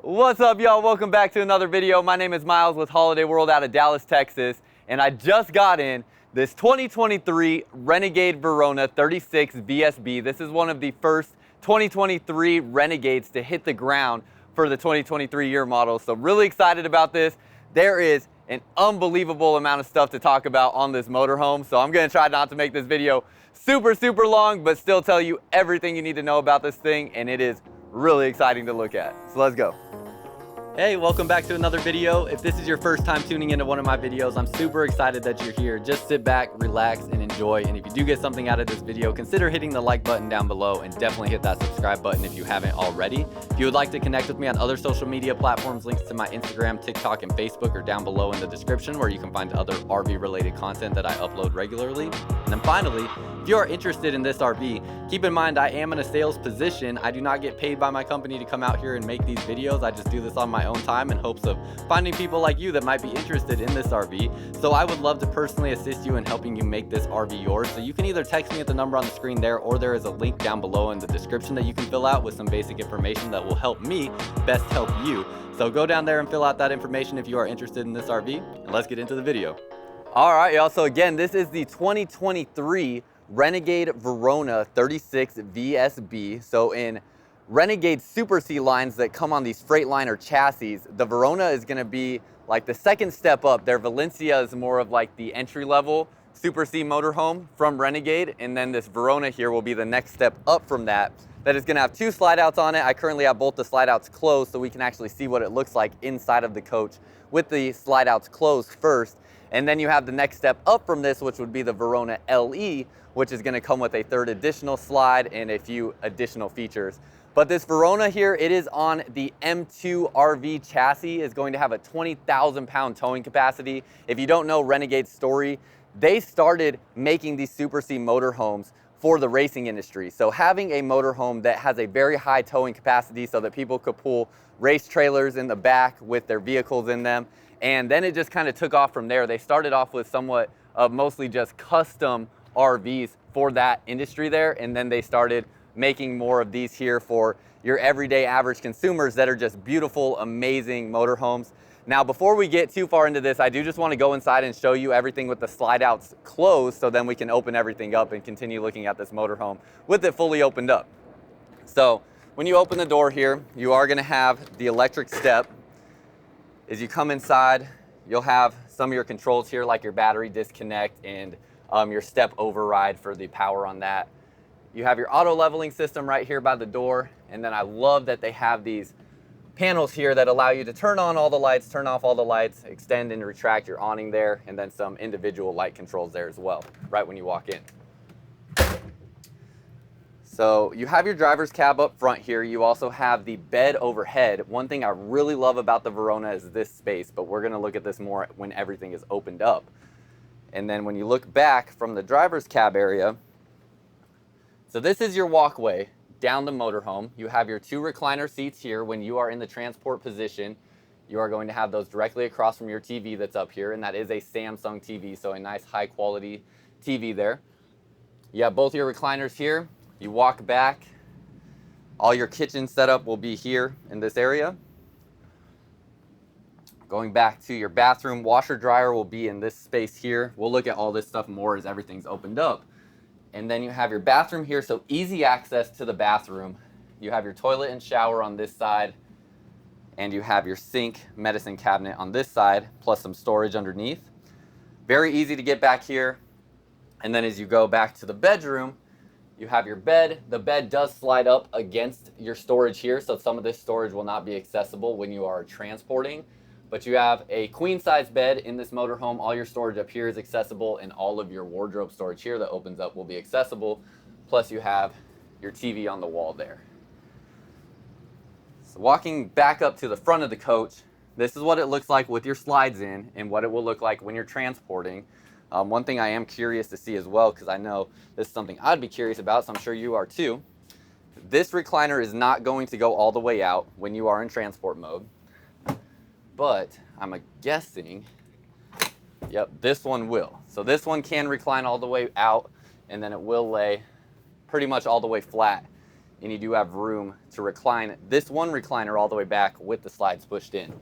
What's up, y'all? Welcome back to another video. My name is Myles with Holiday World out of Dallas, Texas, and I just got in this 2023 Renegade Verona 36VSB. This is one of the first 2023 Renegades to hit the ground for the 2023 year model, so really excited about this. There is an unbelievable amount of stuff to talk about on this motorhome, so I'm gonna try not to make this video super long, but still tell you everything you need to know about this thing, and it is really exciting to look at. So let's go. Hey, welcome back to another video. If this is your first time tuning into one of my videos, I'm super excited that you're here. Just sit back, relax, and enjoy. And if you do get something out of this video, consider hitting the like button down below and definitely hit that subscribe button if you haven't already. If you would like to connect with me on other social media platforms, links to my Instagram, TikTok, and Facebook are down below in the description, where you can find other RV related content that I upload regularly. And then finally, if you are interested in this RV, keep in mind I am in a sales position. I do not get paid by my company to come out here and make these videos. I just do this on my own time in hopes of finding people like you that might be interested in this RV. So I would love to personally assist you in helping you make this RV yours. So you can either text me at the number on the screen there, or there is a link down below in the description that you can fill out with some basic information that will help me best help you. So go down there and fill out that information if you are interested in this RV, and let's get into the video. All right, y'all, so again, this is the 2023 Renegade Verona 36VSB. So in Renegade Super C lines that come on these Freightliner chassis, the Verona is going to be like the second step up. Their Valencia is more of like the entry level Super C motorhome from Renegade, and then this Verona here will be the next step up from that. That is going to have two slide outs on it. I currently have both the slide outs closed so we can actually see what it looks like inside of the coach with the slide outs closed first. And then you have the next step up from this, which would be the Verona LE, which is going to come with a third additional slide and a few additional features. But this Verona here, it is on the M2 RV chassis, is going to have a 20,000 pound towing capacity. If you don't know Renegade's story, they started making these Super C motorhomes for the racing industry. So having a motorhome that has a very high towing capacity so that people could pull race trailers in the back with their vehicles in them. And then it just kind of took off from there. They started off with somewhat of mostly just custom RVs for that industry there, and then they started making more of these here for your everyday average consumers that are just beautiful, amazing motorhomes. Now, before we get too far into this, I do just want to go inside and show you everything with the slide outs closed, so then we can open everything up and continue looking at this motorhome with it fully opened up. So when you open the door here, you are going to have the electric step. As you come inside, you'll have some of your controls here, like your battery disconnect and your step override for the power on that. You have your auto leveling system right here by the door, and then I love that they have these panels here that allow you to turn on all the lights, turn off all the lights, extend and retract your awning there, and then some individual light controls there as well, right when you walk in. So you have your driver's cab up front here. You also have the bed overhead. One thing I really love about the Verona is this space, but we're gonna look at this more when everything is opened up. And then when you look back from the driver's cab area, so this is your walkway down the motorhome. You have your two recliner seats here. When you are in the transport position, you are going to have those directly across from your TV that's up here, and that is a Samsung TV, so a nice high quality TV there. You have both your recliners here. You walk back, all your kitchen setup will be here in this area. Going back to your bathroom, washer dryer will be in this space here. We'll look at all this stuff more as everything's opened up. And then you have your bathroom here, so easy access to the bathroom. You have your toilet and shower on this side, and you have your sink, medicine cabinet on this side, plus some storage underneath. Very easy to get back here. And then as you go back to the bedroom, you have your bed. The bed does slide up against your storage here, so some of this storage will not be accessible when you are transporting. But you have a queen size bed in this motorhome. All your storage up here is accessible, and all of your wardrobe storage here that opens up will be accessible. Plus you have your TV on the wall there. So walking back up to the front of the coach, this is what it looks like with your slides in and what it will look like when you're transporting. One thing I am curious to see as well, because I know this is something I'd be curious about, so I'm sure you are too. This recliner is not going to go all the way out when you are in transport mode. But I'm guessing, yep, this one will. So this one can recline all the way out, and then it will lay pretty much all the way flat and you do have room to recline this one recliner all the way back with the slides pushed in.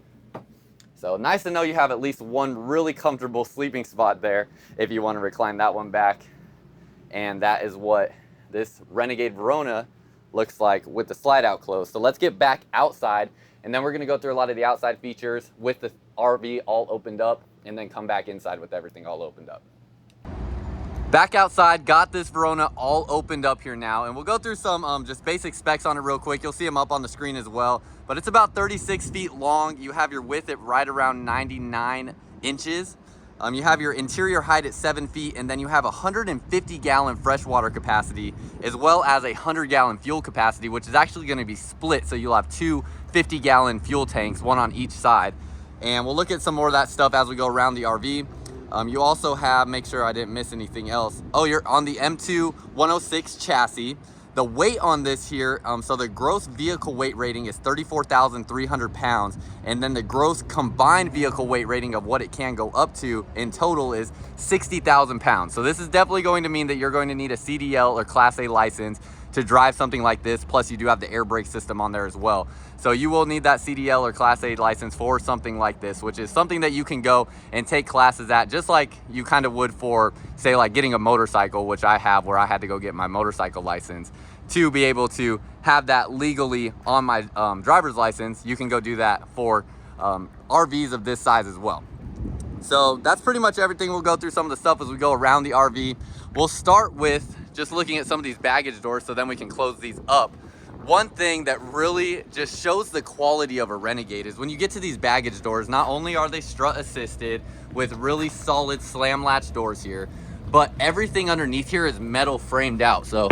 So nice to know you have at least one really comfortable sleeping spot there if you want to recline that one back. And that is what this Renegade Verona looks like with the slide out close. So let's get back outside, and then we're going to go through a lot of the outside features with the RV all opened up, and then come back inside with everything all opened up. Back outside, got this Verona all opened up here now, and we'll go through some just basic specs on it real quick. You'll see them up on the screen as well, but it's about 36 feet long. You have your width at right around 99 inches. You have your interior height at 7 feet, and then you have 150 gallon freshwater capacity, as well as a 100 gallon fuel capacity, which is actually going to be split. So you'll have two 50 gallon fuel tanks, one on each side. And we'll look at some more of that stuff as we go around the RV. You also have, make sure I didn't miss anything else. Oh, you're on the M2 106 chassis. The weight on this here, so the gross vehicle weight rating is 34,300 pounds. And then the gross combined vehicle weight rating of what it can go up to in total is 60,000 pounds. So this is definitely going to mean that you're going to need a CDL or Class A license to drive something like this. Plus you do have the air brake system on there as well. So you will need that CDL or Class A license for something like this, which is something that you can go and take classes at, just like you kind of would for, say, like getting a motorcycle, which I have, where I had to go get my motorcycle license to be able to have that legally on my driver's license. You can go do that for RVs of this size as well. So that's pretty much everything. We'll go through some of the stuff as we go around the RV. We'll start with just looking at some of these baggage doors, so then we can close these up. One thing that really just shows the quality of a Renegade is when you get to these baggage doors, not only are they strut assisted with really solid slam latch doors here, but everything underneath here is metal framed out. So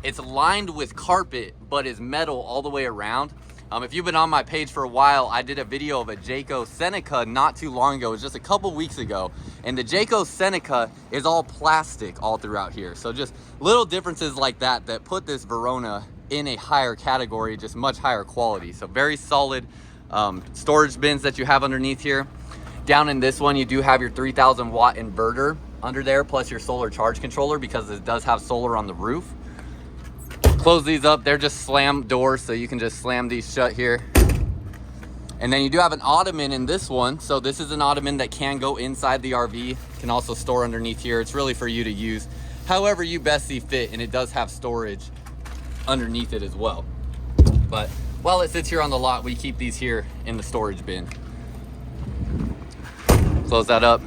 it's lined with carpet, but is metal all the way around. If you've been on my page for a while, I did a video of a Jayco Seneca not too long ago. It was just a couple weeks ago. And the Jayco Seneca is all plastic all throughout here. So just little differences like that that put this Verona in a higher category, just much higher quality. So very solid storage bins that you have underneath here. Down in this one, you do have your 3,000 watt inverter under there, plus your solar charge controller, because it does have solar on the roof. Close these up, they're just slam doors, so you can just slam these shut here. And then you do have an ottoman in this one. So this is an ottoman that can go inside the RV, can also store underneath here. It's really for you to use however you best see fit, and it does have storage underneath it as well. But while it sits here on the lot, we keep these here in the storage bin. Close that up.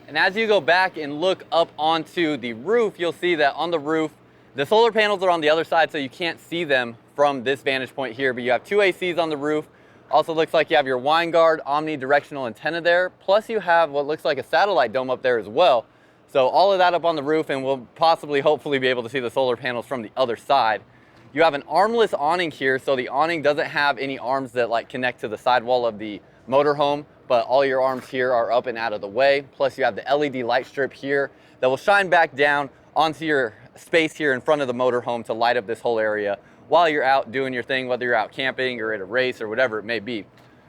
And as you go back and look up onto the roof, you'll see that on the roof, the solar panels are on the other side, so you can't see them from this vantage point here, but you have two ACs on the roof. Also looks like you have your Winegard omnidirectional antenna there, plus you have what looks like a satellite dome up there as well. So all of that up on the roof, and we'll possibly, hopefully be able to see the solar panels from the other side. You have an armless awning here, so the awning doesn't have any arms that like connect to the sidewall of the motorhome, but all your arms here are up and out of the way. Plus you have the LED light strip here that will shine back down onto your space here in front of the motorhome to light up this whole area while you're out doing your thing, whether you're out camping or at a race or whatever it may be.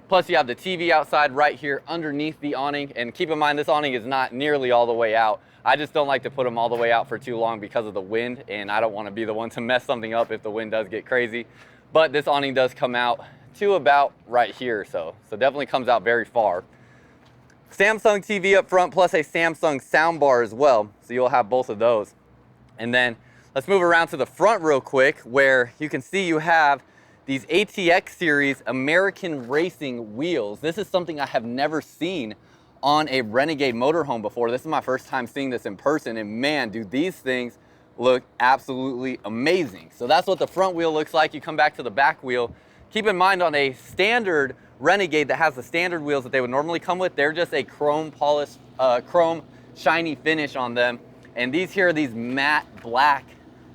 Plus you have the TV outside right here underneath the awning, and keep in mind this awning is not nearly all the way out. I just don't like to put them all the way out for too long because of the wind, and I don't want to be the one to mess something up if the wind does get crazy. But this awning does come out to about right here, so definitely comes out very far. Samsung TV up front, plus a Samsung soundbar as well, so you'll have both of those. And then let's move around to the front real quick, where you can see you have these ATX series American racing wheels. This is something I have never seen on a Renegade motorhome before. This is my first time seeing this in person, and man, do these things look absolutely amazing. So that's what the front wheel looks like. You come back to the back wheel. Keep in mind, on a standard Renegade that has the standard wheels that they would normally come with, they're just a chrome polished, chrome shiny finish on them. And these here are these matte black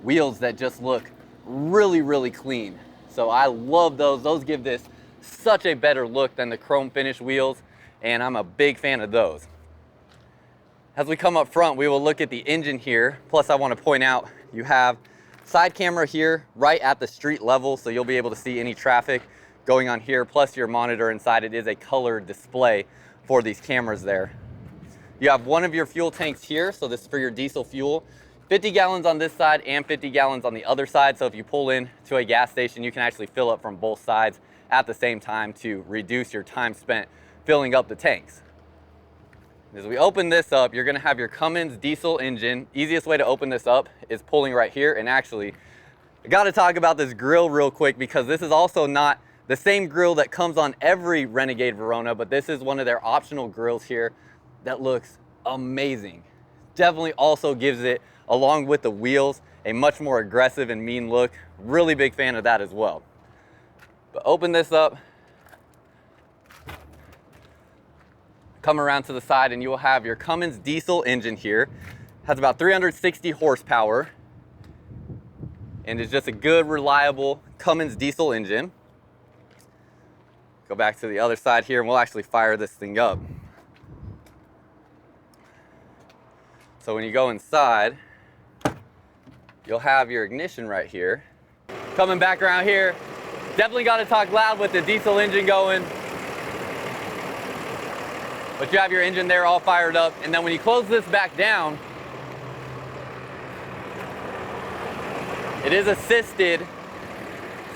wheels that just look really, really clean. So I love those. Those give this such a better look than the chrome finish wheels, and I'm a big fan of those. As we come up front, we will look at the engine here. Plus I want to point out, you have side camera here right at the street level, so you'll be able to see any traffic going on here. Plus your monitor inside, it is a color display for these cameras there. You have one of your fuel tanks here, so this is for your diesel fuel. 50 gallons on this side and 50 gallons on the other side. So if you pull in to a gas station, you can actually fill up from both sides at the same time to reduce your time spent filling up the tanks. As we open this up, you're gonna have your Cummins diesel engine. Easiest way to open this up is pulling right here. And actually, I gotta talk about this grill real quick, because this is also not the same grill that comes on every Renegade Verona, but this is one of their optional grills here that looks amazing. Definitely also gives it, along with the wheels, a much more aggressive and mean look. Really big fan of that as well. But open this up, come around to the side, and you will have your Cummins diesel engine here. Has about 360 horsepower and is just a good, reliable Cummins diesel engine. Go back to the other side here and we'll actually fire this thing up. So when you go inside, you'll have your ignition right here. Coming back around here, definitely got to talk loud with the diesel engine going. But you have your engine there all fired up, and then when you close this back down, it is assisted.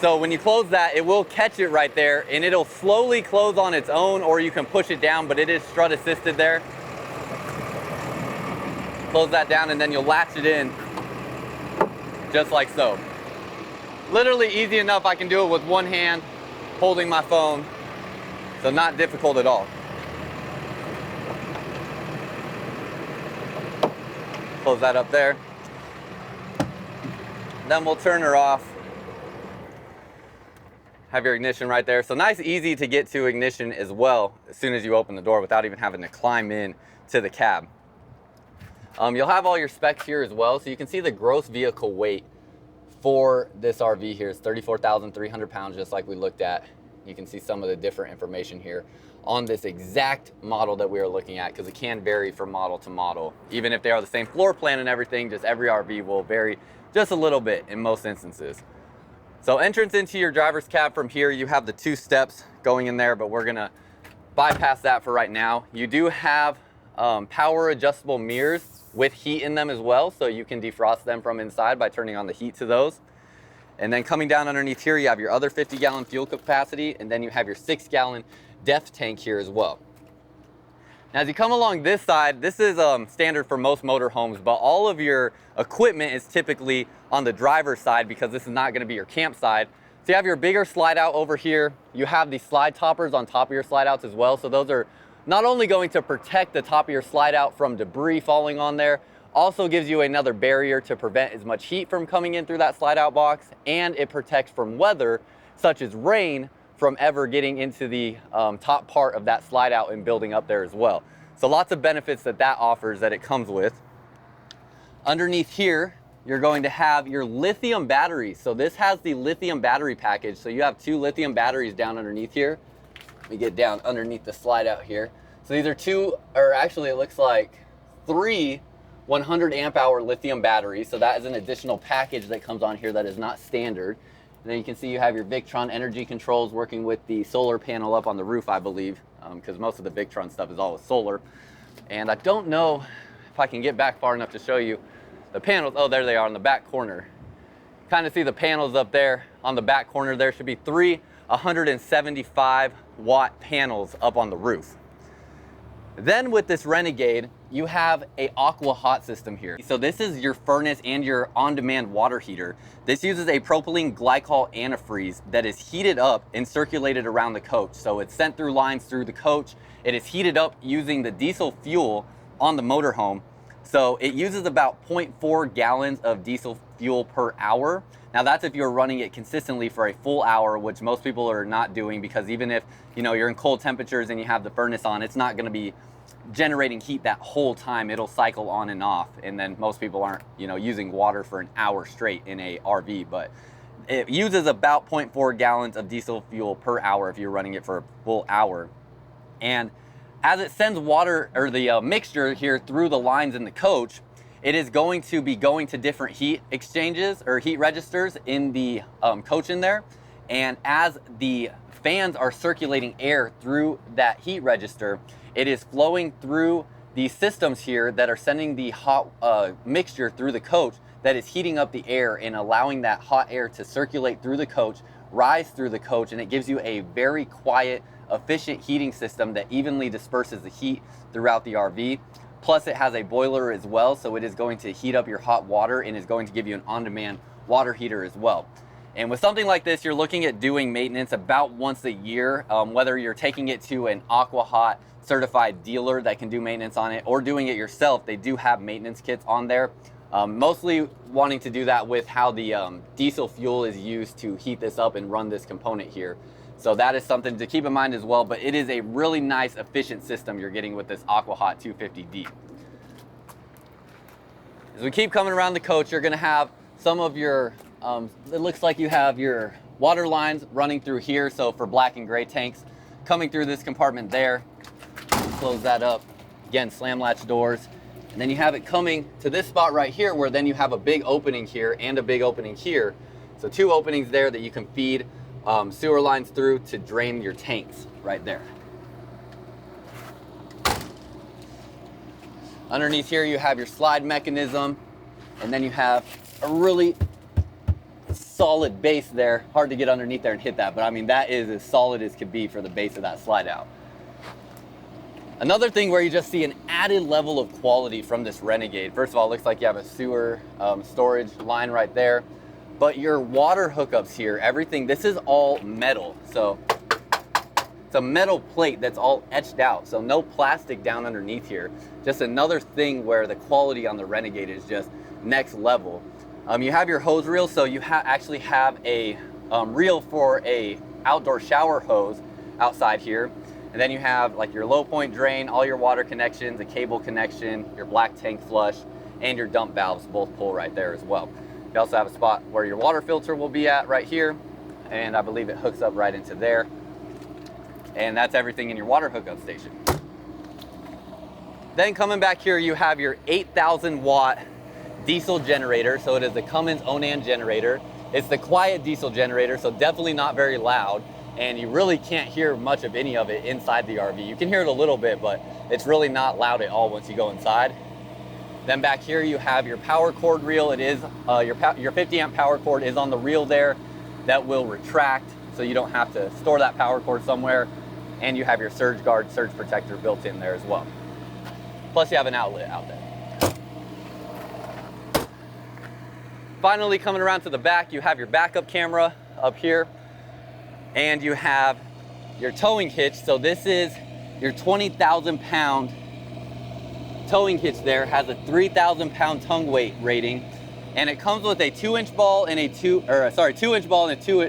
So when you close that, it will catch it right there, and it'll slowly close on its own, or you can push it down, but it is strut assisted there. Close that down, and then you'll latch it in just like so. Literally easy enough. I can do it with one hand holding my phone, so not difficult at all. Close that up there. Then we'll turn her off. Have your ignition right there. So nice, easy to get to ignition as well as soon as you open the door without even having to climb in to the cab. You'll have all your specs here as well. So you can see the gross vehicle weight for this RV here is 34,300 pounds, just like we looked at. You can see some of the different information here on this exact model that we are looking at, because it can vary from model to model. Even if they are the same floor plan and everything, just every RV will vary just a little bit in most instances. So entrance into your driver's cab from here, you have the 2 steps going in there, but we're gonna bypass that for right now. You do have power adjustable mirrors with heat in them as well, so you can defrost them from inside by turning on the heat to those. And then coming down underneath here, you have your other 50-gallon fuel capacity, and then you have your 6-gallon depth tank here as well. Now, as you come along this side, this is standard for most motorhomes, but all of your equipment is typically on the driver's side, because this is not going to be your campsite. So you have your bigger slide out over here. You have the slide toppers on top of your slide outs as well. So those are not only going to protect the top of your slide out from debris falling on there, also gives you another barrier to prevent as much heat from coming in through that slide out box, and it protects from weather such as rain from ever getting into the top part of that slide out and building up there as well. So lots of benefits that offers that it comes with. Underneath here, you're going to have your lithium batteries. So this has the lithium battery package. So you have 2 lithium batteries down underneath here. Let me get down underneath the slide out here. So these are 2, or actually it looks like 3 100 amp hour lithium batteries. So that is an additional package that comes on here that is not standard. And then you can see you have your Victron energy controls working with the solar panel up on the roof, I believe, because most of the Victron stuff is all with solar. And I don't know if I can get back far enough to show you the panels. Oh, there they are in the back corner. Kind of see the panels up there on the back corner. There should be 3 175 watt panels up on the roof. Then with this Renegade, you have a aqua hot system here. So this is your furnace and your on-demand water heater. This uses a propylene glycol antifreeze that is heated up and circulated around the coach. So it's sent through lines through the coach. It is heated up using the diesel fuel on the motorhome. So it uses about 0.4 gallons of diesel fuel per hour. Now that's if you're running it consistently for a full hour, which most people are not doing, because even if you're in cold temperatures and you have the furnace on, it's not going to be generating heat that whole time. It'll cycle on and off, and then most people aren't using water for an hour straight in a RV, but it uses about 0.4 gallons of diesel fuel per hour if you're running it for a full hour. And as it sends water, or the mixture here, through the lines in the coach, it is going to be going to different heat exchanges or heat registers in the coach in there. And as the fans are circulating air through that heat register, it is flowing through these systems here that are sending the hot mixture through the coach that is heating up the air and allowing that hot air to circulate through the coach, rise through the coach, and it gives you a very quiet, efficient heating system that evenly disperses the heat throughout the RV. Plus it has a boiler as well, so it is going to heat up your hot water and is going to give you an on-demand water heater as well. And with something like this, you're looking at doing maintenance about once a year, whether you're taking it to an aqua hot certified dealer that can do maintenance on it or doing it yourself. They do have maintenance kits on there. Mostly wanting to do that with how the diesel fuel is used to heat this up and run this component here. So that is something to keep in mind as well, but it is a really nice, efficient system you're getting with this AquaHot 250D. As we keep coming around the coach, you're gonna have some of your, it looks like you have your water lines running through here. So for black and gray tanks, coming through this compartment there, close that up. Again, slam latch doors. And then you have it coming to this spot right here where then you have a big opening here and a big opening here. So two openings there that you can feed sewer lines through to drain your tanks right there. Underneath here you have your slide mechanism, and then you have a really solid base there. Hard to get underneath there and hit that, but I mean that is as solid as could be for the base of that slide out. Another thing where you just see an added level of quality from this Renegade. First of all, it looks like you have a sewer storage line right there. But your water hookups here, everything, this is all metal. So it's a metal plate that's all etched out. So no plastic down underneath here. Just another thing where the quality on the Renegade is just next level. You have your hose reel. So you actually have a reel for a outdoor shower hose outside here. And then you have like your low point drain, all your water connections, a cable connection, your black tank flush, and your dump valves both pull right there as well. You also have a spot where your water filter will be at right here, and I believe it hooks up right into there. And that's everything in your water hookup station. Then coming back here, you have your 8,000 watt diesel generator. So it is the Cummins Onan generator. It's the quiet diesel generator, so definitely not very loud. And you really can't hear much of any of it inside the RV. You can hear it a little bit, but it's really not loud at all once you go inside. Then back here you have your power cord reel. It is your 50 amp power cord is on the reel there. That will retract, so you don't have to store that power cord somewhere. And you have your surge guard, surge protector built in there as well. Plus you have an outlet out there. Finally, coming around to the back, you have your backup camera up here. And you have your towing hitch. So this is your 20,000 pound towing hitch there. Has a 3,000 pound tongue weight rating. And it comes with a 2-inch ball and a 2-inch ball and a 2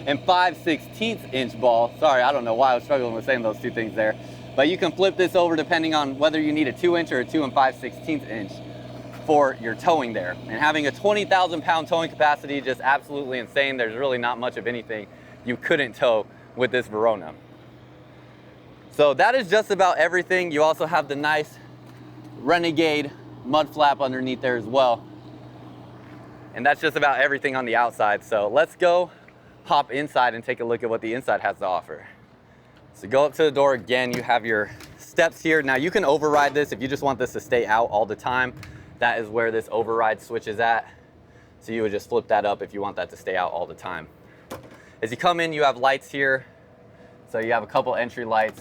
and 5/16 inch ball. Sorry, I don't know why I was struggling with saying those two things there. But you can flip this over depending on whether you need a 2-inch or a 2 and 5/16 inch for your towing there. And having a 20,000 pound towing capacity, just absolutely insane. There's really not much of anything you couldn't tow with this Verona. So that is just about everything. You also have the nice Renegade mud flap underneath there as well. And that's just about everything on the outside. So let's go hop inside and take a look at what the inside has to offer. So go up to the door again, you have your steps here. Now you can override this if you just want this to stay out all the time. That is where this override switch is at. So you would just flip that up if you want that to stay out all the time. As you come in, you have lights here. So you have a couple entry lights.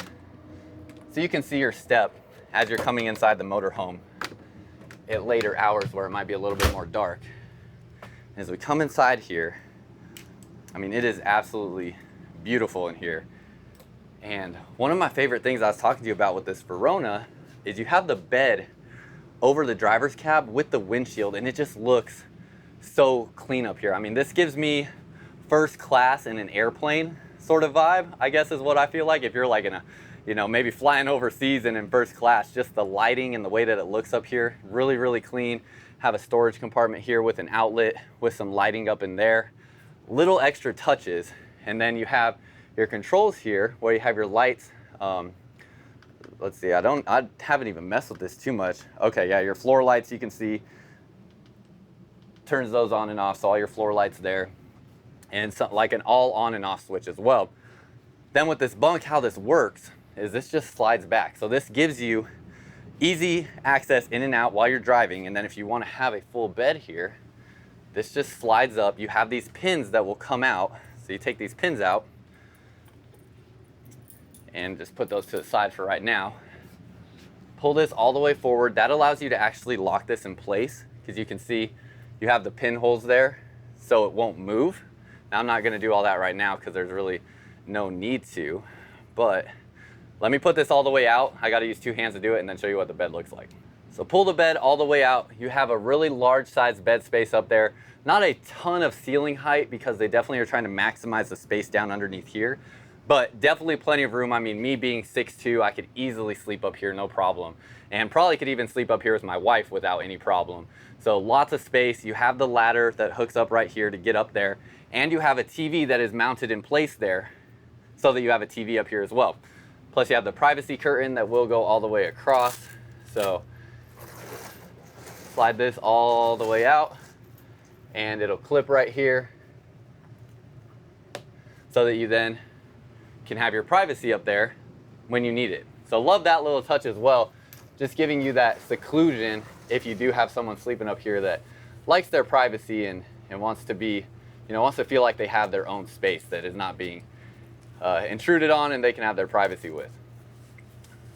So you can see your step as you're coming inside the motorhome at later hours where it might be a little bit more dark. As we come inside here, I mean, it is absolutely beautiful in here. And one of my favorite things I was talking to you about with this Verona is you have the bed over the driver's cab with the windshield, and it just looks so clean up here. I mean, this gives me first class in an airplane sort of vibe, I guess is what I feel like. If you're like in a, you know, maybe flying overseas and in first class, just the lighting and the way that it looks up here, really, really clean. Have a storage compartment here with an outlet with some lighting up in there. Little extra touches. And then you have your controls here where you have your lights. Let's see, I haven't even messed with this too much. Okay, yeah, your floor lights you can see, turns those on and off, so all your floor lights there. And so, like an all on and off switch as well. Then with this bunk, how this works is this just slides back. So this gives you easy access in and out while you're driving. And then if you want to have a full bed here, this just slides up. You have these pins that will come out. So you take these pins out and just put those to the side for right now. Pull this all the way forward. That allows you to actually lock this in place, because you can see you have the pinholes there so it won't move. Now I'm not going to do all that right now because there's really no need to, but let me put this all the way out. I got to use two hands to do it and then show you what the bed looks like. So pull the bed all the way out. You have a really large size bed space up there. Not a ton of ceiling height because they definitely are trying to maximize the space down underneath here, but definitely plenty of room. I mean, me being 6'2", I could easily sleep up here, no problem. And probably could even sleep up here with my wife without any problem. So lots of space. You have the ladder that hooks up right here to get up there. And you have a TV that is mounted in place there so that you have a TV up here as well. Plus you have the privacy curtain that will go all the way across. So slide this all the way out and it'll clip right here so that you then can have your privacy up there when you need it. So love that little touch as well. Just giving you that seclusion if you do have someone sleeping up here that likes their privacy and wants to be, wants to feel like they have their own space that is not being intruded on and they can have their privacy with.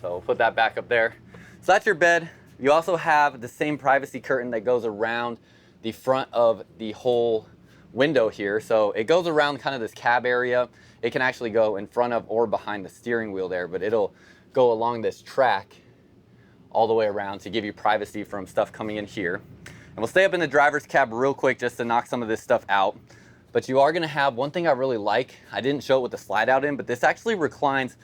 So we'll put that back up there. So that's your bed. You also have the same privacy curtain that goes around the front of the whole window here. So it goes around kind of this cab area. It can actually go in front of or behind the steering wheel there, but it'll go along this track all the way around to give you privacy from stuff coming in here. And we'll stay up in the driver's cab real quick just to knock some of this stuff out. But you are gonna have one thing I really like. I didn't show it with the slide out in, but this actually reclines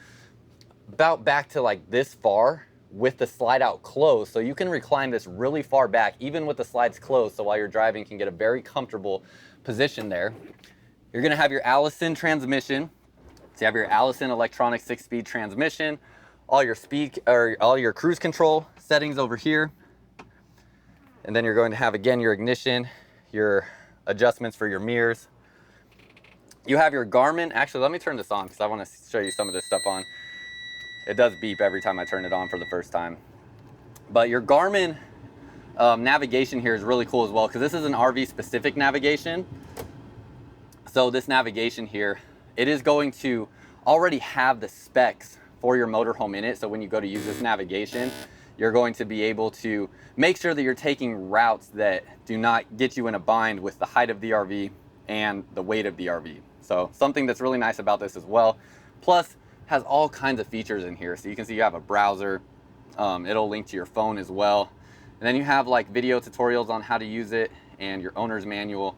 about back to like this far with the slide out closed. So you can recline this really far back, even with the slides closed. So while you're driving, you can get a very comfortable position there. You're gonna have your Allison transmission. So you have your Allison electronic 6-speed transmission, all your speed or all your cruise control settings over here. And then you're going to have, again, your ignition, your adjustments for your mirrors. You have your Garmin. Actually, let me turn this on because I want to show you some of this stuff on. It does beep every time I turn it on for the first time. But your Garmin navigation here is really cool as well, because this is an RV specific navigation. So this navigation here, it is going to already have the specs for your motorhome in it. So when you go to use this navigation, you're going to be able to make sure that you're taking routes that do not get you in a bind with the height of the RV and the weight of the RV. So something that's really nice about this as well. Plus has all kinds of features in here. So you can see you have a browser. It'll link to your phone as well. And then you have like video tutorials on how to use it and your owner's manual,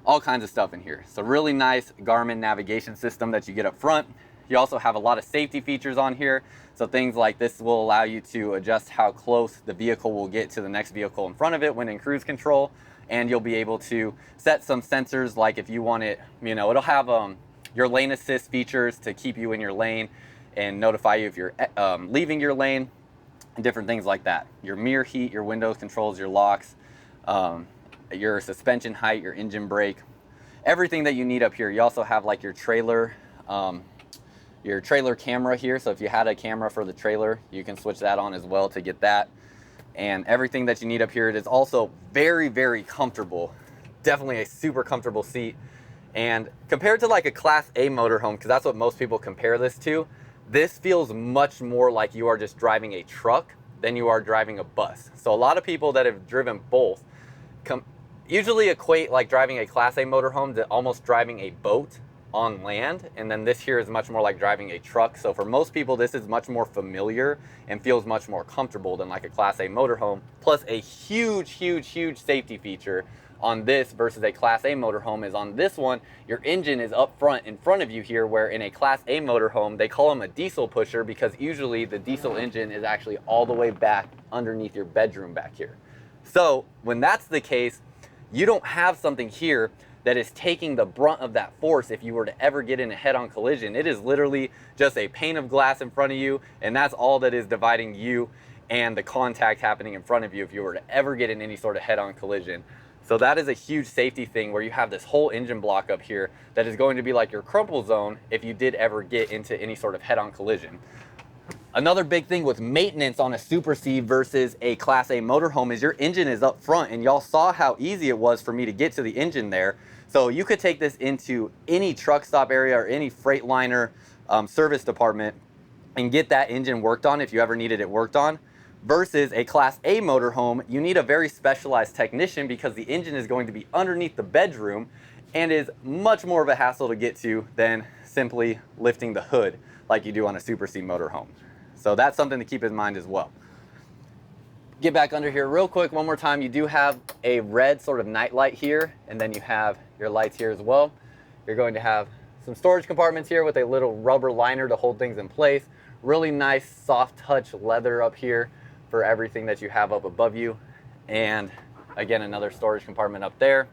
all kinds of stuff in here. So really nice Garmin navigation system that you get up front. You also have a lot of safety features on here. So things like this will allow you to adjust how close the vehicle will get to the next vehicle in front of it when in cruise control. And you'll be able to set some sensors, like if you want it, it'll have your lane assist features to keep you in your lane and notify you if you're leaving your lane and different things like that. Your mirror heat, your windows controls, your locks, your suspension height, your engine brake, everything that you need up here. You also have like your trailer camera here. So if you had a camera for the trailer, you can switch that on as well to get that. And everything that you need up here. It is also very, very comfortable. Definitely a super comfortable seat. And compared to like a Class A motorhome, because that's what most people compare this to, this feels much more like you are just driving a truck than you are driving a bus. So a lot of people that have driven both usually equate like driving a Class A motorhome to almost driving a boat on land, and then this here is much more like driving a truck. So for most people, this is much more familiar and feels much more comfortable than like a Class A motorhome. Plus a huge, huge, huge safety feature on this versus a Class A motorhome is on this one, your engine is up front in front of you here, where in a Class A motorhome, they call them a diesel pusher because usually the diesel engine is actually all the way back underneath your bedroom back here. So when that's the case, you don't have something here that is taking the brunt of that force if you were to ever get in a head-on collision. It is literally just a pane of glass in front of you, and that's all that is dividing you and the contact happening in front of you if you were to ever get in any sort of head-on collision. So that is a huge safety thing, where you have this whole engine block up here that is going to be like your crumple zone if you did ever get into any sort of head-on collision. Another big thing with maintenance on a Super C versus a Class A motorhome is your engine is up front, and y'all saw how easy it was for me to get to the engine there. So you could take this into any truck stop area or any Freightliner service department and get that engine worked on if you ever needed it worked on. Versus a Class A motorhome, you need a very specialized technician because the engine is going to be underneath the bedroom and is much more of a hassle to get to than simply lifting the hood like you do on a Super C motorhome. So that's something to keep in mind as well. Get back under here real quick one more time. You do have a red sort of night light here, and then you have your lights here as well. You're going to have some storage compartments here with a little rubber liner to hold things in place. Really nice soft touch leather up here for everything that you have up above you. And again, another storage compartment up there.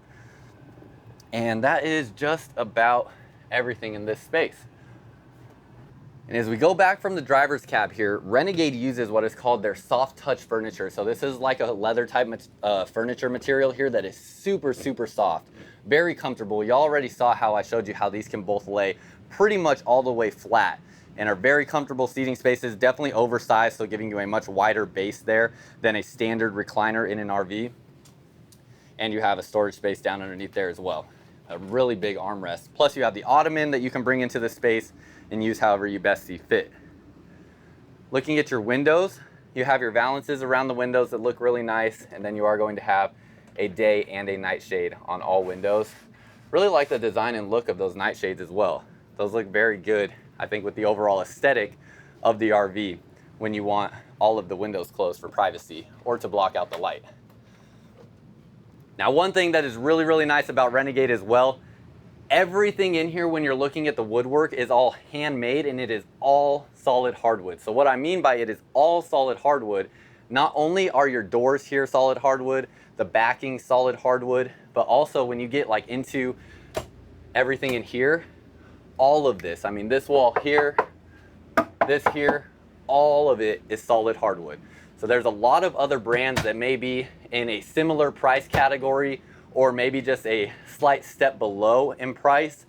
And that is just about everything in this space. And as we go back from the driver's cab here, Renegade uses what is called their soft touch furniture. So this is like a leather type furniture material here that is super, super soft, very comfortable. You already saw how I showed you how these can both lay pretty much all the way flat and are very comfortable seating spaces, definitely oversized, so giving you a much wider base there than a standard recliner in an RV. And you have a storage space down underneath there as well. A really big armrest. Plus you have the ottoman that you can bring into the space and use however you best see fit. Looking at your windows, you have your valances around the windows that look really nice, and then you are going to have a day and a night shade on all windows. Really like the design and look of those night shades as well. Those look very good, I think, with the overall aesthetic of the RV when you want all of the windows closed for privacy or to block out the light. Now, one thing that is really, really nice about Renegade as well, everything in here when you're looking at the woodwork is all handmade, and it is all solid hardwood. So what I mean by it is all solid hardwood. Not only are your doors here solid hardwood, the backing solid hardwood, but also when you get like into everything in here, all of this, I mean this wall here, this here, all of it is solid hardwood. So there's a lot of other brands that may be in a similar price category or maybe just a slight step below in price,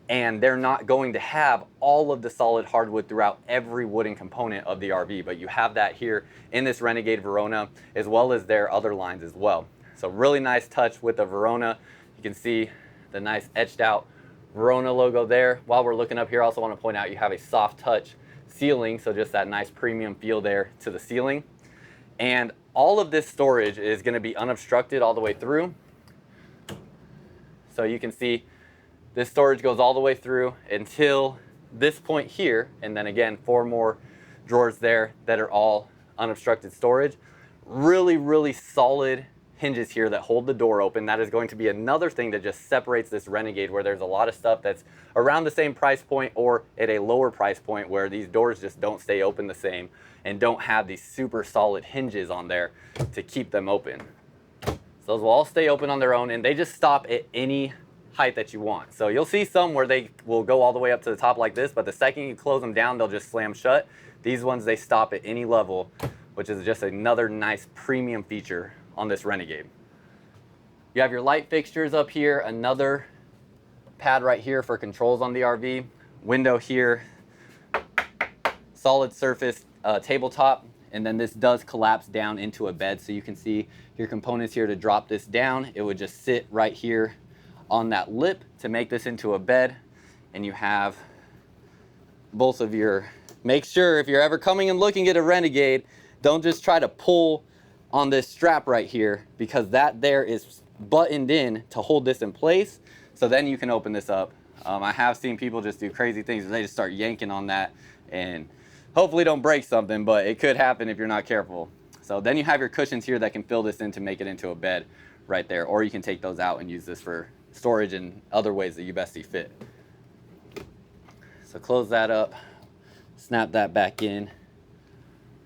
and they're not going to have all of the solid hardwood throughout every wooden component of the RV, but you have that here in this Renegade Verona, as well as their other lines as well. So really nice touch with the Verona. You can see the nice etched out Verona logo there. While we're looking up here, I also want to point out you have a soft touch ceiling, so just that nice premium feel there to the ceiling. And all of this storage is going to be unobstructed all the way through. So you can see this storage goes all the way through until this point here, and then again 4 more drawers there that are all unobstructed storage. Really, really solid hinges here that hold the door open. That is going to be another thing that just separates this Renegade, where there's a lot of stuff that's around the same price point or at a lower price point where these doors just don't stay open the same and don't have these super solid hinges on there to keep them open. So those will all stay open on their own, and they just stop at any height that you want. So you'll see some where they will go all the way up to the top like this, but the second you close them down, they'll just slam shut. These ones, they stop at any level, which is just another nice premium feature on this Renegade. You have your light fixtures up here, another pad right here for controls on the RV, window here, solid surface tabletop, and then this does collapse down into a bed, so you can see your components here to drop this down. It would just sit right here on that lip to make this into a bed, and you have both of your, make sure if you're ever coming and looking at a Renegade, don't just try to pull on this strap right here, because that there is buttoned in to hold this in place. So then you can open this up. I have seen people just do crazy things and they just start yanking on that, and hopefully don't break something, but it could happen if you're not careful. So then you have your cushions here that can fill this in to make it into a bed right there, or you can take those out and use this for storage and other ways that you best see fit. So close that up, snap that back in,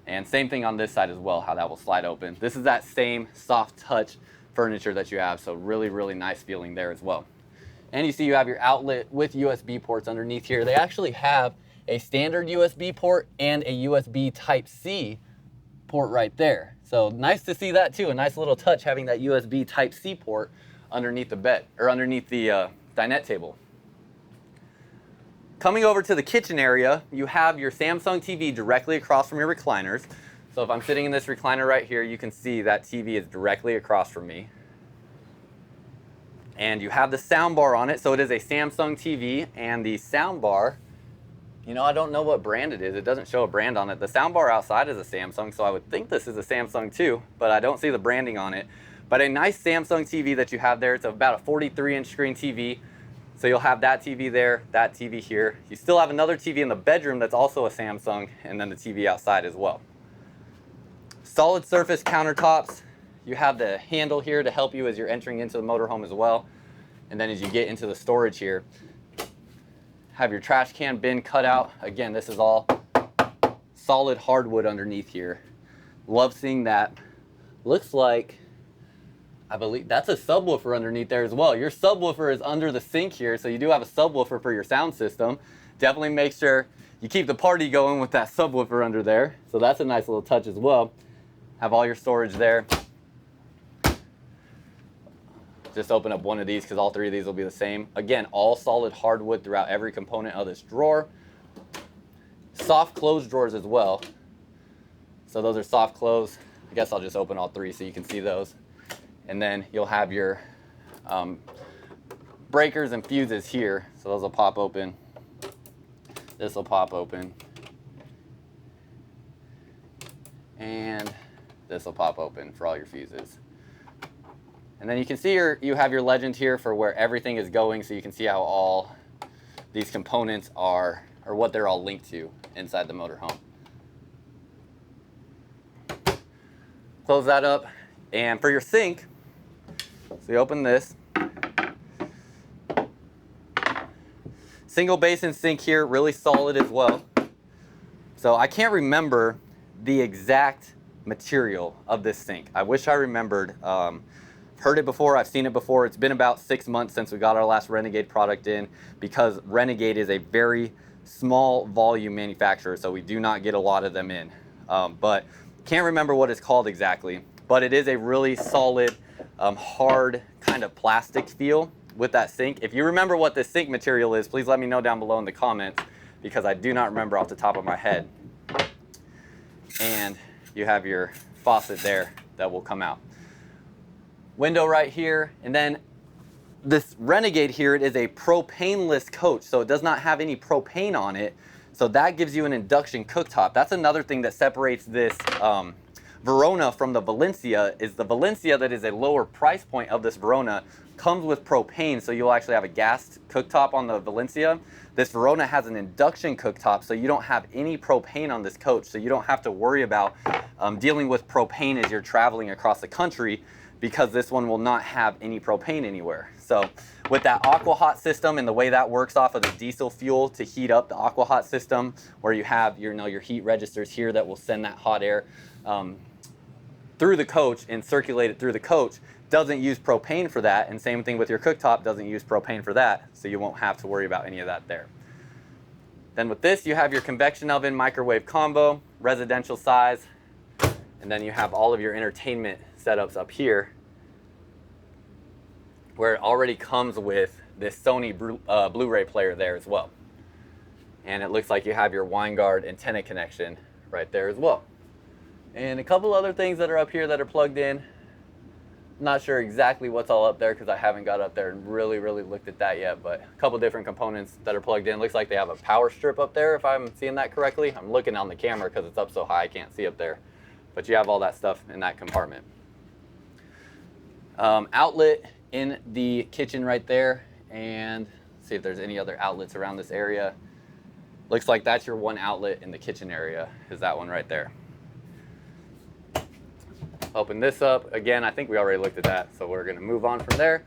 and same thing on this side as well, how that will slide open. This is that same soft touch furniture that you have, so really, really nice feeling there as well. And you see you have your outlet with USB ports underneath here. They actually have a standard USB port and a USB Type-C port right there. So nice to see that too, a nice little touch having that USB Type-C port underneath the bed, or underneath the dinette table. Coming over to the kitchen area, you have your Samsung TV directly across from your recliners. So if I'm sitting in this recliner right here, you can see that TV is directly across from me. And you have the sound bar on it, so it is a Samsung TV, and the sound bar, you know, I don't know what brand it is. It doesn't show a brand on it. The sound bar outside is a Samsung, so I would think this is a Samsung too, but I don't see the branding on it. But a nice Samsung TV that you have there. It's about a 43-inch screen TV. So you'll have that TV there, that TV here. You still have another TV in the bedroom that's also a Samsung, and then the TV outside as well. Solid surface countertops. You have the handle here to help you as you're entering into the motorhome as well. And then as you get into the storage here, have your trash can bin cut out. Again, this is all solid hardwood underneath here. Love seeing that. Looks like, I believe that's a subwoofer underneath there as well. Your subwoofer is under the sink here, so you do have a subwoofer for your sound system. Definitely make sure you keep the party going with that subwoofer under there. So that's a nice little touch as well. Have all your storage there. Just open up one of these because all three of these will be the same. Again, all solid hardwood throughout every component of this drawer. Soft close drawers as well. So those are soft close. I guess I'll just open all three so you can see those. And then you'll have your breakers and fuses here. So those will pop open. This will pop open. And this will pop open for all your fuses. And then you can see you have your legend here for where everything is going, so you can see how all these components are, or what they're all linked to inside the motorhome. Close that up. And for your sink, so you open this. Single basin sink here, really solid as well. So I can't remember the exact material of this sink. I wish I remembered. Heard it before, I've seen it before. It's been about 6 months since we got our last Renegade product in, because Renegade is a very small volume manufacturer, so we do not get a lot of them in. But can't remember what it's called exactly, but it is a really solid, hard kind of plastic feel with that sink. If you remember what this sink material is, please let me know down below in the comments, because I do not remember off the top of my head. And you have your faucet there that will come out. Window right here, and then this Renegade here, it is a propane-less coach, so it does not have any propane on it, so that gives you an induction cooktop. That's another thing that separates this Verona from the Valencia, is the Valencia, that is a lower price point of this Verona, comes with propane, so you'll actually have a gas cooktop on the Valencia. This Verona has an induction cooktop, so you don't have any propane on this coach, so you don't have to worry about dealing with propane as you're traveling across the country, because this one will not have any propane anywhere. So with that aqua hot system and the way that works off of the diesel fuel to heat up the aqua hot system, where you have your heat registers here that will send that hot air through the coach and circulate it through the coach, doesn't use propane for that, and same thing with your cooktop, doesn't use propane for that, so you won't have to worry about any of that there. Then with this, you have your convection oven microwave combo, residential size, and then you have all of your entertainment setups up here, where it already comes with this Sony Blu-ray player there as well. And it looks like you have your Winegard antenna connection right there as well. And a couple other things that are up here that are plugged in. Not sure exactly what's all up there because I haven't got up there and really looked at that yet, but a couple different components that are plugged in. Looks like they have a power strip up there, if I'm seeing that correctly. I'm looking on the camera because it's up so high I can't see up there. But you have all that stuff in that compartment. Outlet in the kitchen right there, and see if there's any other outlets around this area. Looks like that's your one outlet in the kitchen area, is that one right there. Open this up. Again, I think we already looked at that, so we're going to move on from there.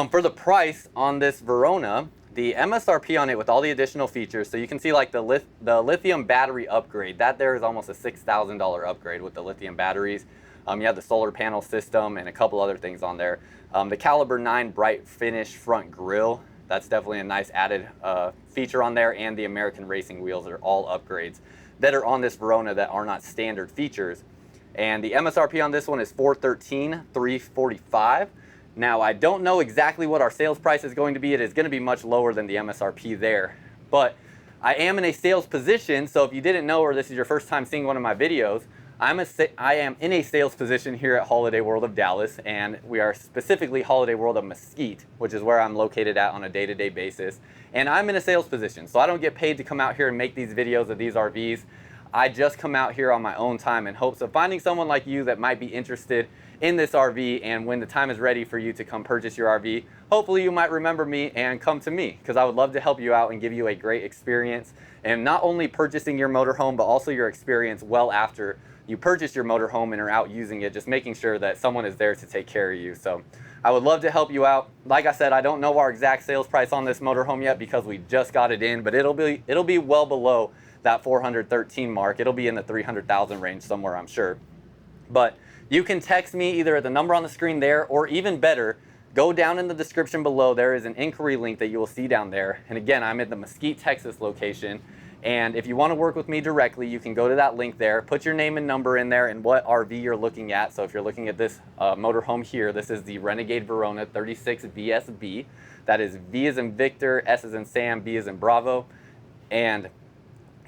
For the price on this Verona, the MSRP on it with all the additional features, so you can see like the lithium battery upgrade, that there is almost a $6,000 upgrade with the lithium batteries. You have the solar panel system and a couple other things on there. The Caliber 9 bright finish front grille, that's definitely a nice added feature on there, and the American racing wheels are all upgrades that are on this Verona that are not standard features. And the MSRP on this one is $413,345. Now I don't know exactly what our sales price is going to be. It is going to be much lower than the MSRP there. But I am in a sales position, so if you didn't know or this is your first time seeing one of my videos, I am in a sales position here at Holiday World of Dallas, and we are specifically Holiday World of Mesquite, which is where I'm located at on a day-to-day basis. And I'm in a sales position, so I don't get paid to come out here and make these videos of these RVs. I just come out here on my own time in hopes of finding someone like you that might be interested in this RV, and when the time is ready for you to come purchase your RV, hopefully you might remember me and come to me, because I would love to help you out and give you a great experience, and not only purchasing your motorhome, but also your experience well after you purchase your motorhome and are out using it, just making sure that someone is there to take care of you. So I would love to help you out. Like I said, I don't know our exact sales price on this motorhome yet because we just got it in, but it'll be well below that 413 mark. It'll be in the 300,000 range somewhere, I'm sure. But you can text me either at the number on the screen there, or even better, go down in the description below. There is an inquiry link that you will see down there. And again, I'm at the Mesquite, Texas location. And if you want to work with me directly, you can go to that link there, put your name and number in there and what RV you're looking at. So if you're looking at this motorhome here, this is the Renegade Verona 36VSB. That is V as in Victor, S as in Sam, B as in Bravo. And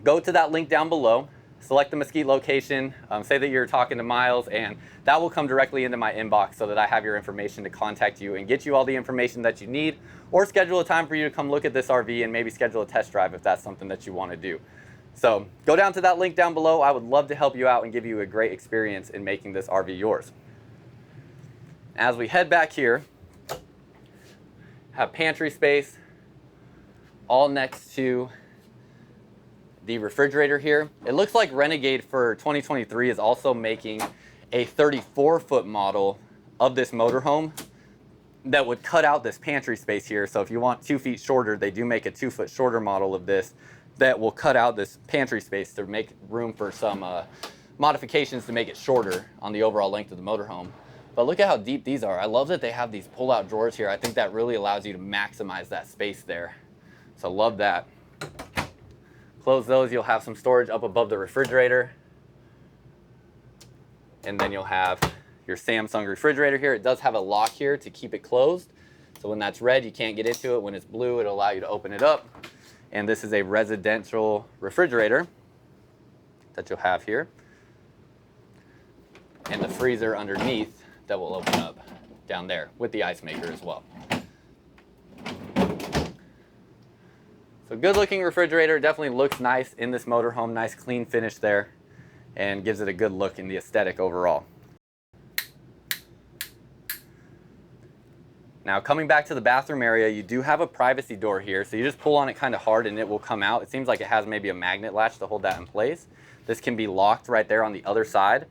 go to that link down below, select the Mesquite location, say that you're talking to Myles, and that will come directly into my inbox so that I have your information to contact you and get you all the information that you need, or schedule a time for you to come look at this RV and maybe schedule a test drive if that's something that you want to do. So go down to that link down below. I would love to help you out and give you a great experience in making this RV yours. As we head back here, have pantry space all next to the refrigerator here. It looks like Renegade for 2023 is also making a 34-foot model of this motorhome that would cut out this pantry space here. So if you want 2 feet shorter, they do make a 2-foot shorter model of this that will cut out this pantry space to make room for some modifications to make it shorter on the overall length of the motorhome. But look at how deep these are. I love that they have these pull-out drawers here. I think that really allows you to maximize that space there. So love that. Close those, you'll have some storage up above the refrigerator. And then you'll have your Samsung refrigerator here. It does have a lock here to keep it closed. So when that's red, you can't get into it. When it's blue, it'll allow you to open it up. And this is a residential refrigerator that you'll have here. And the freezer underneath that will open up down there with the ice maker as well. So good looking refrigerator, definitely looks nice in this motorhome, nice clean finish there, and gives it a good look in the aesthetic overall. Now coming back to the bathroom area, you do have a privacy door here, so you just pull on it kind of hard and it will come out. It seems like it has maybe a magnet latch to hold that in place. This can be locked right there on the other side,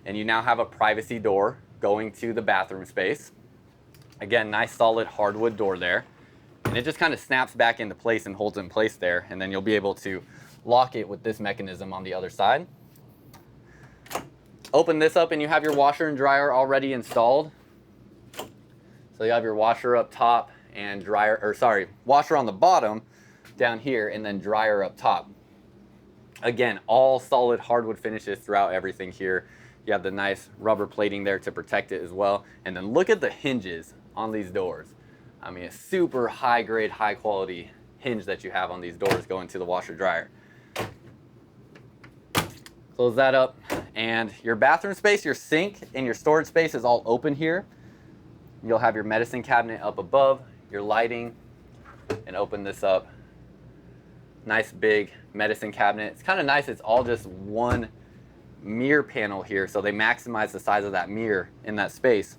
and you now have a privacy door going to the bathroom space. Again, nice solid hardwood door there. And it just kind of snaps back into place and holds in place there, and then you'll be able to lock it with this mechanism on the other side. Open this up and you have your washer and dryer already installed. So you have your washer up top and dryer, or sorry, washer on the bottom down here, and then dryer up top. Again, all solid hardwood finishes throughout everything here. You have the nice rubber plating there to protect it as well. And then look at the hinges on these doors. I mean, a super high grade, high quality hinge that you have on these doors going to the washer dryer. Close that up, and your bathroom space, your sink, and your storage space is all open here. You'll have your medicine cabinet up above, your lighting, and open this up. Nice big medicine cabinet. It's kind of nice, it's all just one mirror panel here, so they maximize the size of that mirror in that space.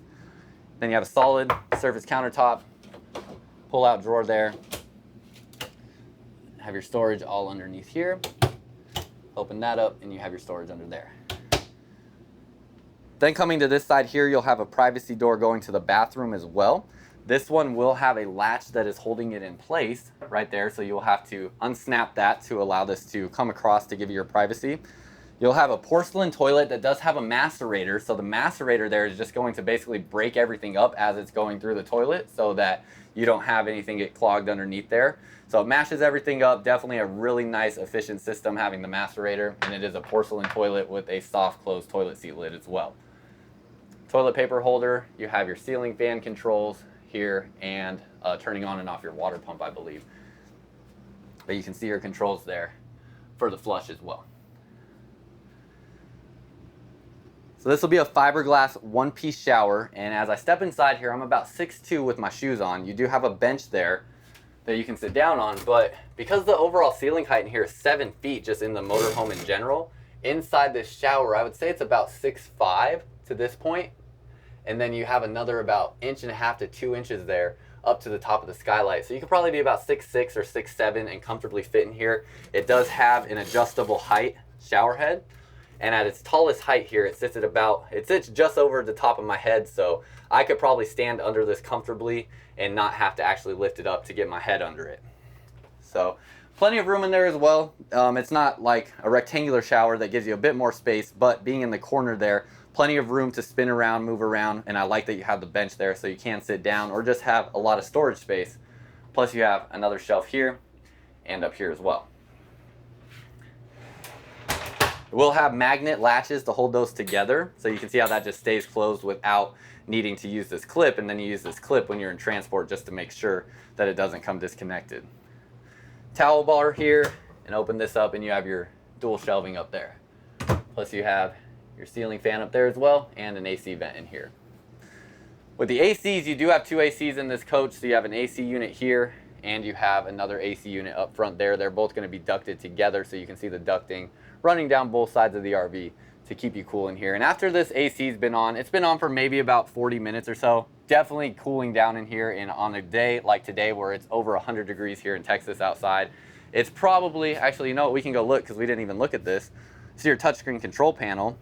Then you have a solid surface countertop, pull-out drawer there. Have your storage all underneath here. Open that up and you have your storage under there. Then coming to this side here, you'll have a privacy door going to the bathroom as well. This one will have a latch that is holding it in place right there, so you'll have to unsnap that to allow this to come across to give you your privacy. You'll have a porcelain toilet that does have a macerator, so the macerator there is just going to basically break everything up as it's going through the toilet so that you don't have anything get clogged underneath there. So it mashes everything up. Definitely a really nice, efficient system having the macerator, and it is a porcelain toilet with a soft closed toilet seat lid as well. Toilet paper holder, you have your ceiling fan controls here, and turning on and off your water pump, I believe. But you can see your controls there for the flush as well. So this will be a fiberglass one-piece shower, and as I step inside here, I'm about 6'2" with my shoes on. You do have a bench there that you can sit down on, but because the overall ceiling height in here is 7 feet just in the motorhome in general, inside this shower, I would say it's about 6'5" to this point, and then you have another about 1.5 to 2 inches there up to the top of the skylight. So you could probably be about 6'6" or 6'7" and comfortably fit in here. It does have an adjustable height shower head. And at its tallest height here, it sits just over the top of my head, so I could probably stand under this comfortably and not have to actually lift it up to get my head under it. So plenty of room in there as well. It's not like a rectangular shower that gives you a bit more space, but being in the corner there, plenty of room to spin around, move around, and I like that you have the bench there so you can sit down or just have a lot of storage space. Plus you have another shelf here and up here as well. We'll have magnet latches to hold those together, so you can see how that just stays closed without needing to use this clip, and then you use this clip when you're in transport just to make sure that it doesn't come disconnected. Towel bar here, and open this up and you have your dual shelving up there. Plus you have your ceiling fan up there as well and an AC vent in here. With the ACs, you do have 2 ACs in this coach, so you have an AC unit here and you have another AC unit up front there. They're both going to be ducted together, so you can see the ducting running down both sides of the RV to keep you cool in here. And after this AC's been on, it's been on for maybe about 40 minutes or so, definitely cooling down in here. And on a day like today where it's over 100 degrees here in Texas outside, it's probably, actually, you know what, we can go look because we didn't even look at this. See your touchscreen control panel.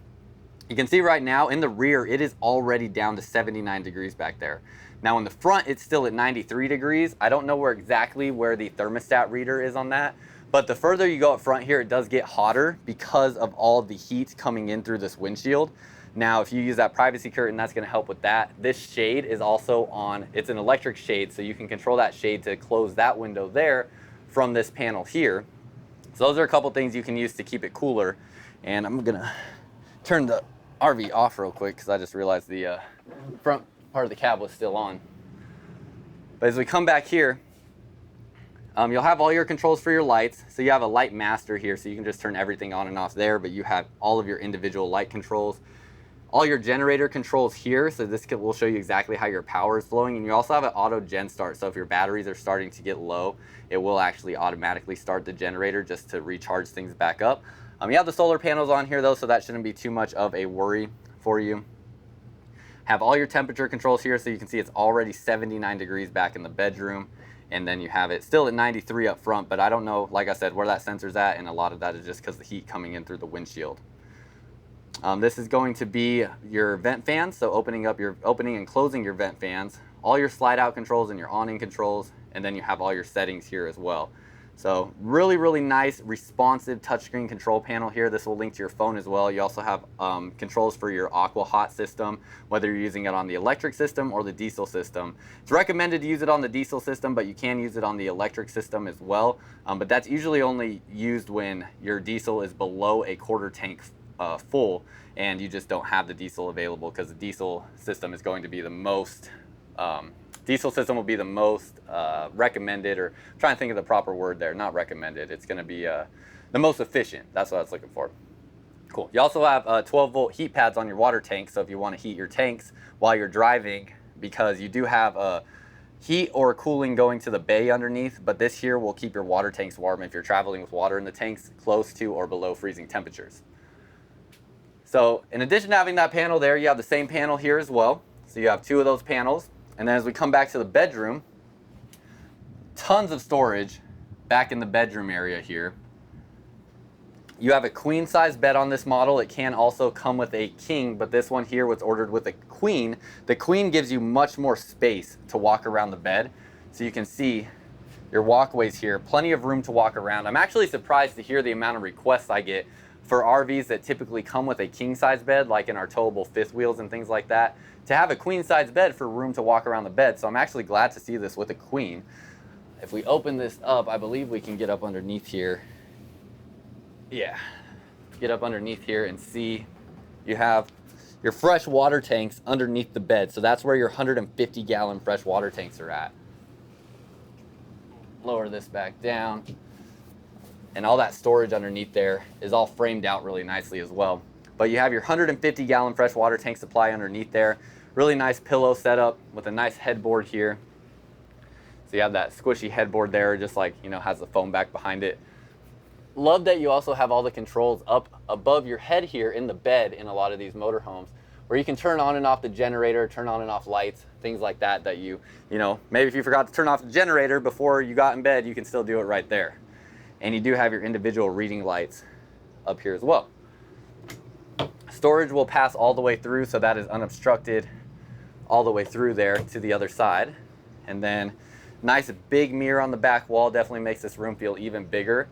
You can see right now in the rear, it is already down to 79 degrees back there. Now in the front, it's still at 93 degrees. I don't know exactly where the thermostat reader is on that, but the further you go up front here, it does get hotter because of all the heat coming in through this windshield. Now, if you use that privacy curtain, that's gonna help with that. This shade is also on, it's an electric shade, so you can control that shade to close that window there from this panel here. So those are a couple things you can use to keep it cooler. And I'm gonna turn the RV off real quick because I just realized the front part of the cab was still on. But as we come back here, you'll have all your controls for your lights. So you have a light master here, so you can just turn everything on and off there, but you have all of your individual light controls. All your generator controls here, so this will show you exactly how your power is flowing. And you also have an auto gen start, so if your batteries are starting to get low, it will actually automatically start the generator just to recharge things back up. You have the solar panels on here though, so that shouldn't be too much of a worry for you. Have all your temperature controls here, so you can see it's already 79 degrees back in the bedroom. And then you have it still at 93 up front, but I don't know, like I said, where that sensor's at, and a lot of that is just because the heat coming in through the windshield. This is going to be your vent fans, so opening and closing your vent fans, all your slide out controls and your awning controls, and then you have all your settings here as well. So really, really nice responsive touchscreen control panel here. This will link to your phone as well. You also have controls for your aqua hot system, whether you're using it on the electric system or the diesel system. It's recommended to use it on the diesel system, but you can use it on the electric system as well. But that's usually only used when your diesel is below a quarter tank full and you just don't have the diesel available, because the diesel system is going to be the most recommended, or I'm trying to think of the proper word there, not recommended. It's going to be the most efficient. That's what I was looking for. Cool. You also have 12-volt heat pads on your water tank, so if you want to heat your tanks while you're driving, because you do have heat or cooling going to the bay underneath, but this here will keep your water tanks warm if you're traveling with water in the tanks close to or below freezing temperatures. So in addition to having that panel there, you have the same panel here as well. So you have 2 of those panels. And then as we come back to the bedroom, tons of storage back in the bedroom area here. You have a queen size bed on this model. It can also come with a king, but this one here was ordered with a queen. The queen gives you much more space to walk around the bed. So you can see your walkways here, plenty of room to walk around. I'm actually surprised to hear the amount of requests I get for RVs that typically come with a king size bed, like in our towable fifth wheels and things like that, to have a queen size bed for room to walk around the bed. So I'm actually glad to see this with a queen. If we open this up, I believe we can get up underneath here. Yeah, get up underneath here and see you have your fresh water tanks underneath the bed. So that's where your 150-gallon fresh water tanks are at. Lower this back down. and all that storage underneath there is all framed out really nicely as well. But you have your 150-gallon freshwater tank supply underneath there. Really nice pillow setup with a nice headboard here. So you have that squishy headboard there, just like, you know, has the foam back behind it. Love that you also have all the controls up above your head here in the bed in a lot of these motorhomes, where you can turn on and off the generator, turn on and off lights, things like that, that you know, maybe if you forgot to turn off the generator before you got in bed, you can still do it right there. And you do have your individual reading lights up here as well. Storage will pass all the way through, so that is unobstructed all the way through there to the other side. And then nice big mirror on the back wall definitely makes this room feel even bigger.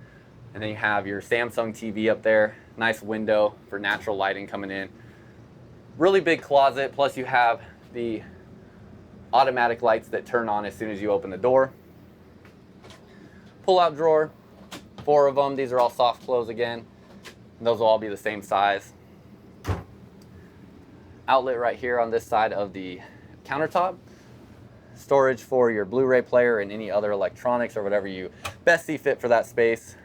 And then you have your Samsung TV up there, nice window for natural lighting coming in. Really big closet, plus you have the automatic lights that turn on as soon as you open the door. Pull-out drawer, 4 of them. These are all soft close again. And those will all be the same size. Outlet right here on this side of the countertop. Storage for your Blu-ray player and any other electronics or whatever you best see fit for that space.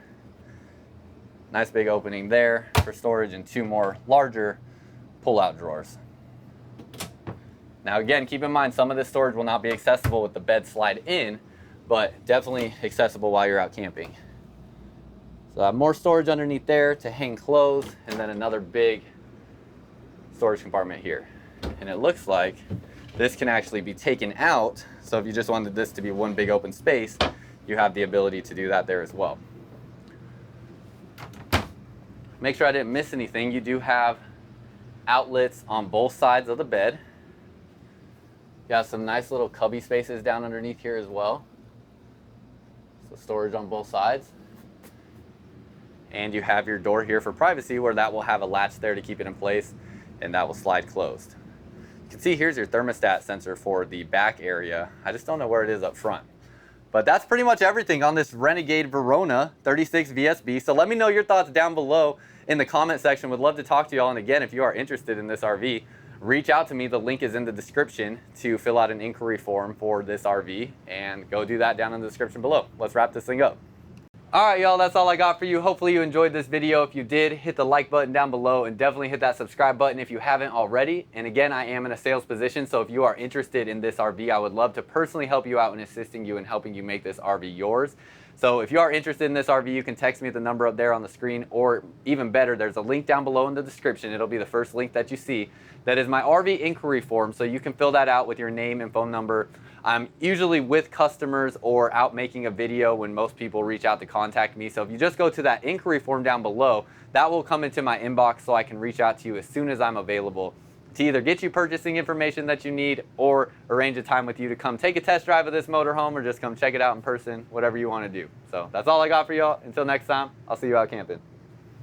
Nice big opening there for storage, and 2 more larger pull-out drawers. Now again, keep in mind some of this storage will not be accessible with the bed slide in, but definitely accessible while you're out camping. So I have more storage underneath there to hang clothes, and then another big storage compartment here. And it looks like this can actually be taken out, so if you just wanted this to be one big open space, you have the ability to do that there as well. Make sure I didn't miss anything. You do have outlets on both sides of the bed. You have some nice little cubby spaces down underneath here as well. So storage on both sides. And you have your door here for privacy, where that will have a latch there to keep it in place, and that will slide closed. You can see here's your thermostat sensor for the back area. I just don't know where it is up front. But that's pretty much everything on this Renegade Verona 36VSB. So let me know your thoughts down below in the comment section. Would love to talk to y'all. And again, if you are interested in this RV, reach out to me. The link is in the description to fill out an inquiry form for this RV, and go do that down in the description below. Let's wrap this thing up. All right, y'all, that's all I got for you. Hopefully you enjoyed this video. If you did, hit the like button down below, and definitely hit that subscribe button if you haven't already. And again, I am in a sales position, so if you are interested in this RV, I would love to personally help you out in assisting you and helping you make this RV yours. So if you are interested in this RV, you can text me at the number up there on the screen, or even better, there's a link down below in the description. It'll be the first link that you see. That is my RV inquiry form, so you can fill that out with your name and phone number. I'm usually with customers or out making a video when most people reach out to contact me. So if you just go to that inquiry form down below, that will come into my inbox, so I can reach out to you as soon as I'm available to either get you purchasing information that you need, or arrange a time with you to come take a test drive of this motorhome, or just come check it out in person, whatever you want to do. So that's all I got for y'all. Until next time, I'll see you out camping.